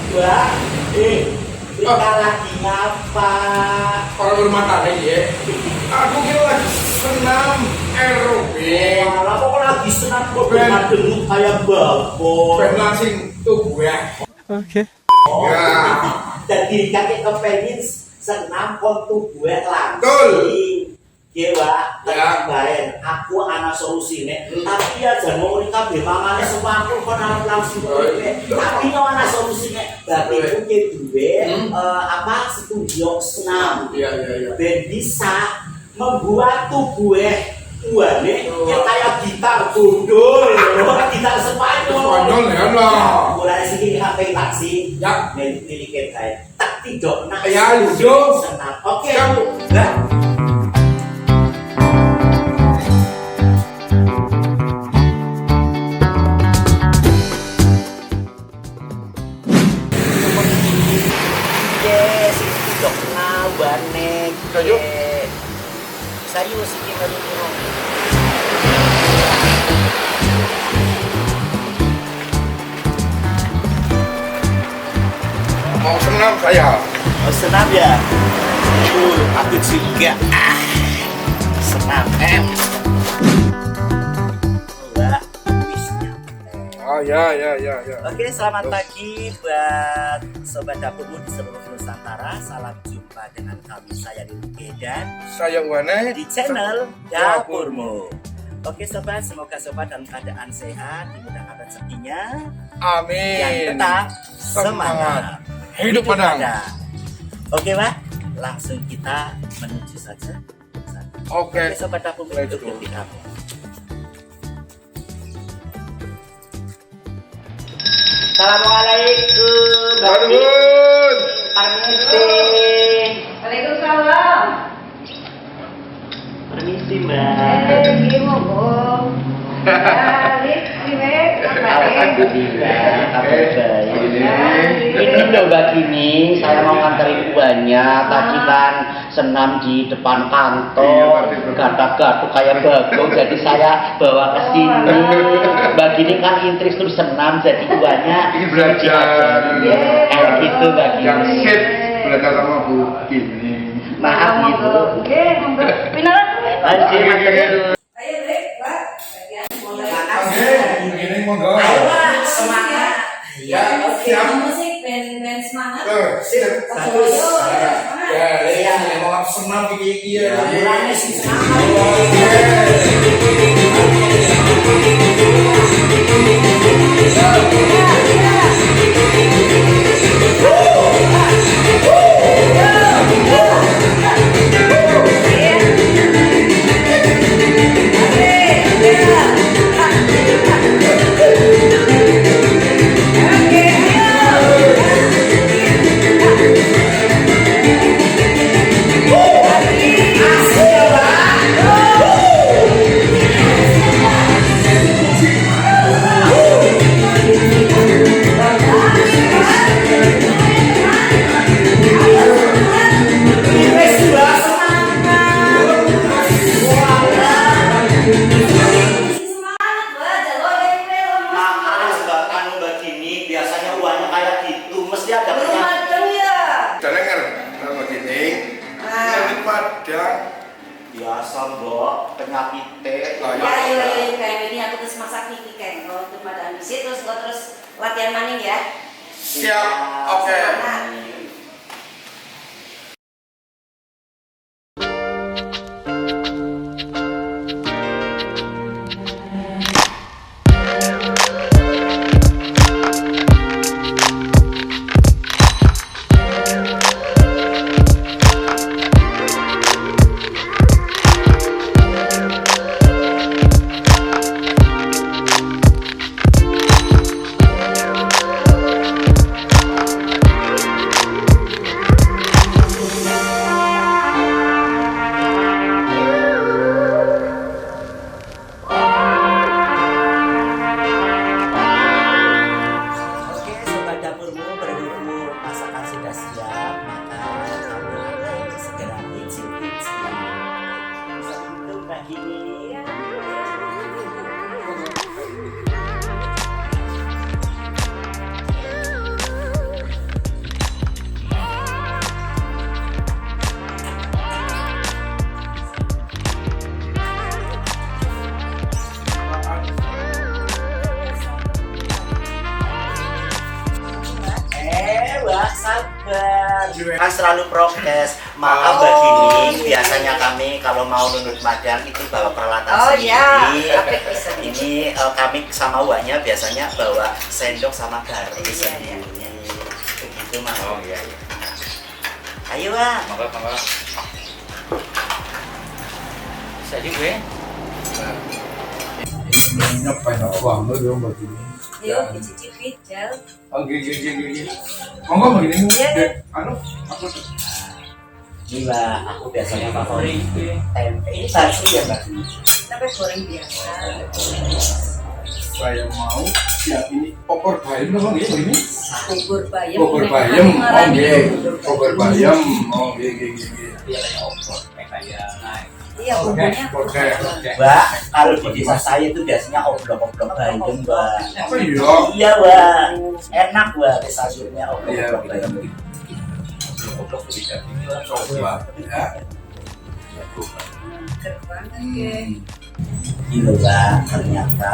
Wah, kita lagi ngapa? Orang berumah tangga ya. Aku kira lagi senam aerobik. Malah kok lagi senam kok dengung kayak babon. Ben langsing tubuh ya. Oke. Ya. Jadi kakek kepengen senam kon tubuh langsing. Betul. Dewa, Ya. baik, aku anak solusi nih. Tapi ya jangan mau nikah bemangane semaku kon arep langsung kowe. Tapi yo ana solusi nek berarti kuwi duwe apa studio senam. Iya. Ben bisa membuat tubuhnya uane yang kayak gitar gundul, gitar Spanyol. Spanyol ya lah. Mulai sini HP taksi. Ya. Milik kita. Tak tidak nak. Ya, Ludo. Senam. Oke. Siap. Nah. Kayu. Serius iki karo Mau senam saya. oh, senam ya? Aku juga. Senam. Wah, wis nyampe. Oh ya. Oke, selamat pagi buat Sobat Dapurmu di seluruh Nusantara. Salam jumpa dengan kami, saya Rinke dan Saya Wane di channel Dapurmu. Oke Sobat, semoga Sobat dalam keadaan sehat, dimudahkan rezekinya, Amin. yang tetap semangat. Hidup Padang. Oke Pak, langsung kita menuju saja. Oke. Sobat Dapurmu Let's untuk go. lebih kamu. Assalamualaikum. Aduh. Permisi. Waalaikumsalam. Permisi Mbak. Gimana, Alhamdulillah, kabar baik. Ini loh Mbak Gini, saya mau nganterin kuahnya. Tadi kan senam di depan kantor, gadak-gaduk kayak bagong, jadi saya bawa ke sini. Mbak Gini kan instruktur senam, jadi kuahnya Ini belajar. kayak gitu Mbak Yang Gini. sip belajar sama Bu Gini. Maaf Ibu. Pinaran. Lanjut nganterin. Ayo, Dek, Pak. Gini monggo. Semangat. Ya, siap. Musik band semangat. Sip. Bagus. Ya, mau senam iki ya. Mulanya sih semangat. Biasa Mbok, penyakit Kayak ini aku terus masak nih kayak untuk pada ambisi terus latihan maning ya. Siap. Oke. Semangat. sabar. Kan selalu prokes. Maaf Mbak Dini, biasanya kami kalau mau nunut madang itu bawa peralatan sendiri. Ini kami sama uangnya biasanya bawa sendok sama garis sendiri. Begitu Mas. Oh iya. Ayo Wak. Mangga. Jadi gue. Ngapain uang lo dong begini? Yuk, dicicipi, Jal. Oh gini. Monggo begini. Anu, apa tuh? Ini Mbak, aku biasanya favorit tempe. Ini bakso ya Mbak? Tapi goreng biasa. Saya mau ya ini opor bayam dong ya begini. Bubur bayam. Opor bayam, oh nggih. Opor bayam, oh nggih. Iya, bumbunya. Oke. Mbak, kalau di desa saya itu biasanya oblong-oblong bayam Mbak. Apa iya? Iya Mbak, enak Mbak sayurnya Iya, oblong-oblong bayam. Oblong tidak coba ya. Gitu Mbak, ternyata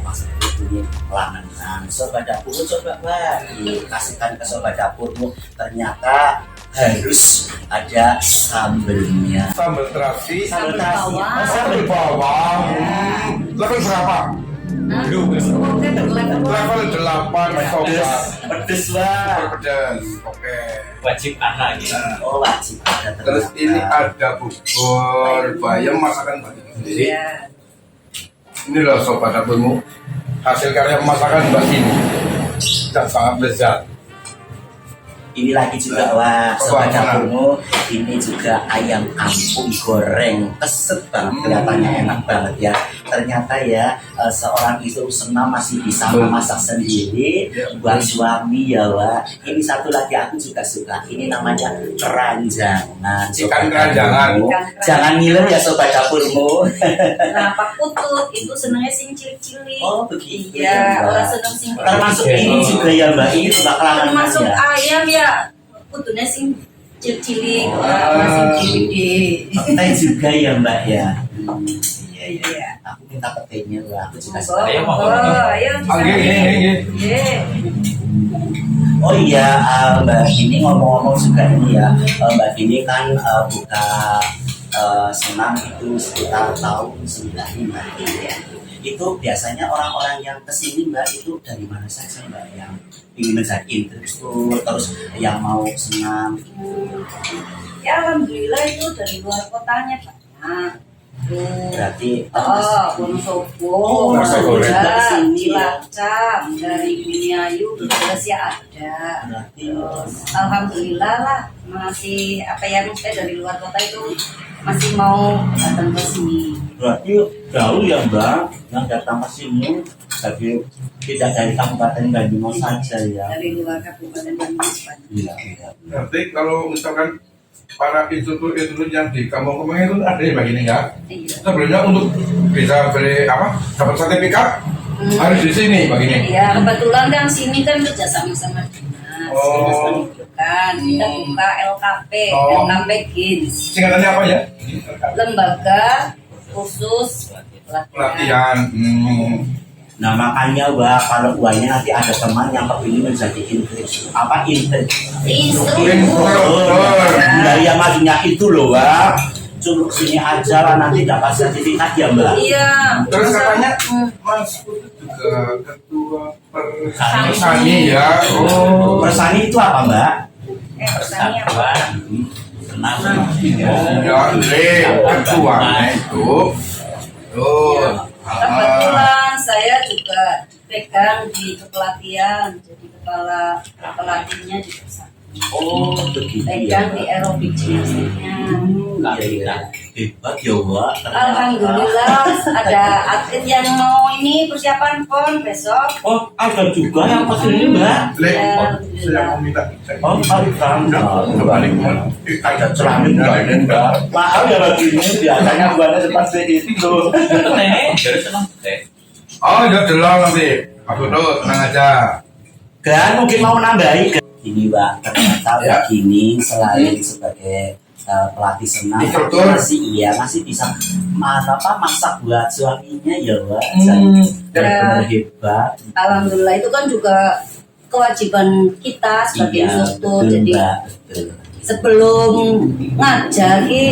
Mas Ibu punya pelangganan. Sobat dapur, coba Mbak, dikasihkan ke sobat dapurmu. Ternyata harus ada sambelnya. Sambal terasi, Sambal terasi. bawang. sambal bawang. Level berapa? Level 8 sobat. Pedes Mbak. Pedas. Oke. Wajib anak gitu. Oh wajib ada. Terus ini ada bubur bayam masakan Mbak Dini sendiri. Ini loh sobat dapurmu, hasil karya masakan Mbak Dini dan sangat lezat. Ini lagi juga wah sobat dapurmu, ini juga ayam kampung goreng keset banget, kelihatannya enak banget ya. Ternyata ya seorang istri senam masih bisa memasak sendiri buat suami ya wah. Ini satu lagi aku juga suka, ini namanya keranjangan. Ikan keranjangan. Jangan ngiler ya sobat dapurmu. Nah, Pak Putut itu senangnya sing cilik-cilik. Oh begitu Iya, Mbak. orang seneng sing Termasuk ini juga ya Mbak, ini juga kelangan termasuk ya. ayam ya. Pututnya sing cilik-cilik, orang sing cilik. Teh juga ya Mbak ya. Iya. Aku minta petainya Mbak, aku juga Oh, suka. ayo. Nggih. Oh iya, Mbak Dini ngomong-ngomong juga ini ya, Mbak Dini kan buka senam itu sekitar tahun 95 ya. Itu biasanya orang-orang yang kesini Mbak itu dari mana saja Mbak yang ingin menjadi instruktur terus yang mau senam gitu. Ya alhamdulillah itu dari luar kotanya banyak. Berarti Wonosobo, Wonosobo. Cilacap, dari Biniayu, terus ya ada. berarti Terus alhamdulillah lah masih apa ya maksudnya dari luar kota itu masih mau datang ke sini. berarti jauh ya Mbak yang datang ke sini tapi tidak dari Kabupaten Banyumas saja ya. Dari luar Kabupaten Banyumas banyak. Iya. Nanti kalau misalkan para instruktur yang di kampung-kampung itu ada yang begini ya. Iya. Sebelumnya untuk bisa beli apa? Dapat sertifikat harus di sini begini. Iya, kebetulan kan sini kan kerjasama sama dinas. Oh. Dinas pendidikan. Kita buka LKP, Oh. LKP GINS. Singkatannya apa ya? Lembaga khusus Pelatihan. Nah makanya Mbak kalau uangnya nanti ada teman yang kepingin menjadi instruktur nah ya maksudnya itu loh Mbak curug sini aja lah nanti dapat sertifikat ya Mbak. Iya. Terus katanya Hmm. Mas Putu juga ketua persani ya. Oh. Persani itu apa Mbak? Persani apa? Senang. Ya, ketuanya itu. Tuh. Kebetulan saya juga pegang di kepelatihan, jadi kepala pelatihnya di pusat. Oh begitu Pegang ya. di aerobik gimnastiknya. Iya. Hebat ya Mbak. Alhamdulillah ada atlet yang mau ini persiapan pon besok. Oh ada juga yang kesini Mbak. Le, Ya, saya mau minta. Oh Kembali ada celana Mbak. Mahal ya Mbak ini biasanya buatnya seperti itu. Nenek dari senang teh. Oh, ya jelas nanti. Aku tuh tenang aja. Dan mungkin mau nambahi ini Mbak, ternyata Ya. begini selain sebagai pelatih senam Instruktur. masih bisa masak buat suaminya ya Mbak. Hmm. Benar-benar hebat. Alhamdulillah itu kan juga kewajiban kita sebagai Iya, instruktur. betul, Jadi Mbak, betul. sebelum ngajari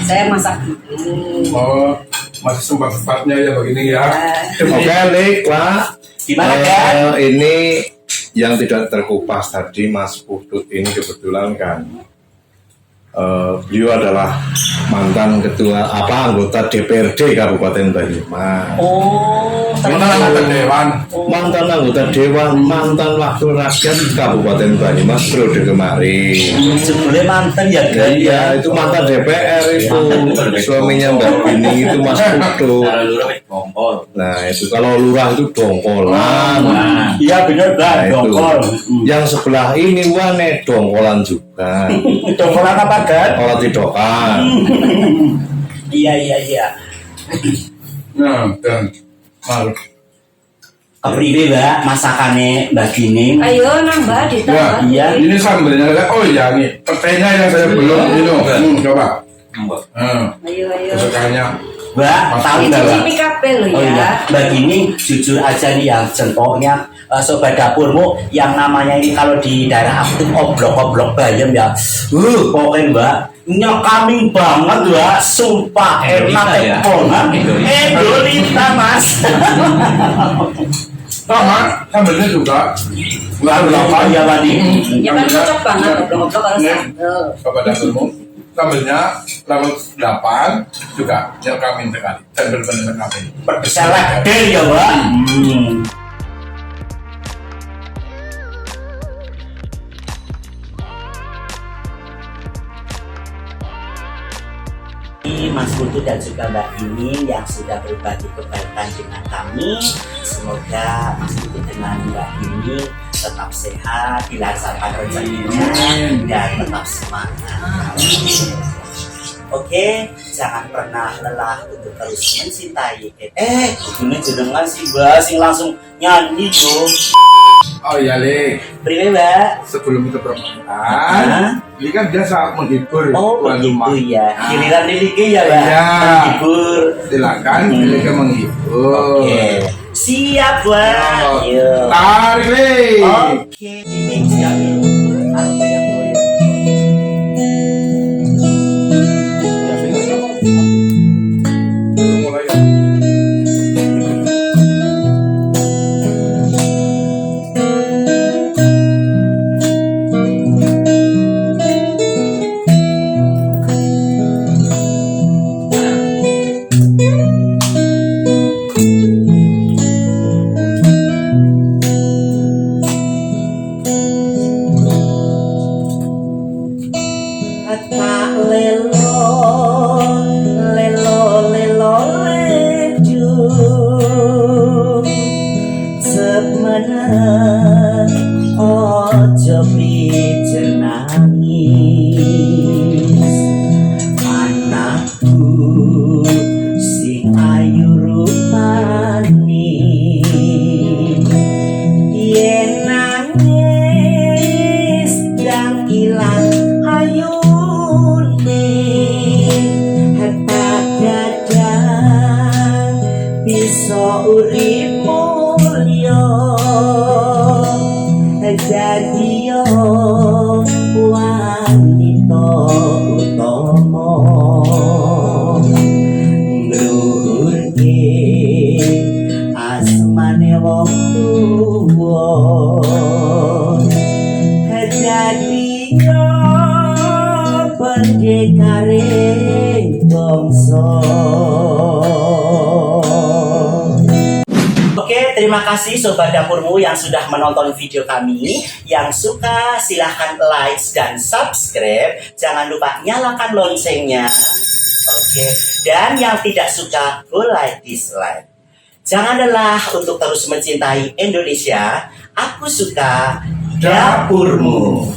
saya masak dulu. Oh, masih sempat-sempatnya ya begini ya. Oke, Lik, Pak. Gimana kan? Ini yang tidak terkupas tadi Mas Putut ini kebetulan kan beliau adalah mantan anggota DPRD Kabupaten Banyumas. Oh, Mantan anggota dewan. Mantan anggota Dewan, mantan Wakil Rakyat Kabupaten Banyumas periode kemarin. Sebelumnya mantan ya kan? Iya, itu mantan DPR itu. Suaminya Mbak Bini itu Mas Putut. Kalau lurah kompol. Nah, itu kalau lurah itu dongkolan. Iya benar Mbak, Nah, itu. dongkol. Yang sebelah ini wane dongkolan juga. Dongkolan apa kan? Kalau tidokan. Iya. Nah, dan malu. Kepriwe Mbak masakannya Mbak Gini? Ayo nambah ditambah. Ya, Iya. ini sambelnya. Oh iya nih, petainya yang saya belum minum. Coba. Ayo. Kesukaannya. Mbak, tahu nggak Mbak? Cicipi kabel loh Oh iya, ya. Mbak Gini jujur aja nih ya, contohnya sobat dapurmu yang namanya ini kalau di daerah aku tuh oblok bayam ya. Pokoknya Mbak, nyekamin banget Mbak, sumpah enak ya? banget. Indolita Mas. Sama, sambelnya juga. Nggak ada apa Ya Wadi. Ya kan cocok banget oblong-oblong kalau sambel. Coba dapurmu. Sambelnya level 8 juga nyelkamin sekali. Dan benar-benar nyelkamin. Selektif ya Mbak. Mas Putu dan juga Mbak Ini yang sudah berbagi kebaikan dengan kami. Semoga Mas Putu dengan Mbak Ini tetap sehat, dilancarkan rezekinya dan tetap semangat. Oke, jangan pernah lelah untuk terus mencintai. Ini jenengan sih Mbak, sing langsung nyanyi dong. Oh iya, Lik. Priwe Mbak? Sebelum kita bermain, ini kan biasa menghibur Oh tuan rumah. begitu ya. Giliran Liliki ya Mbak? Iya. Menghibur. Silakan, Lilika menghibur. Oke, siap Mbak. Oh, Yuk. tarik, Lik. Oke, ini siapin. Aku yang goyang. Mulai. Tak lelo, leju semenang ojo pijen nangis. Anakku sing ayu rupani, yen nangis dan ilang ayune hatta dadang bisa urip mulya dadi yo wanita utama ngluhurke asmane wong tuwa dadi yo pendekare bangsa. Oke, terima kasih Sobat Dapurmu yang sudah menonton video kami. Yang suka silahkan like dan subscribe. Jangan lupa nyalakan loncengnya. Oke, dan yang tidak suka go like dislike. Jangan lelah untuk terus mencintai Indonesia. Aku suka Dapurmu.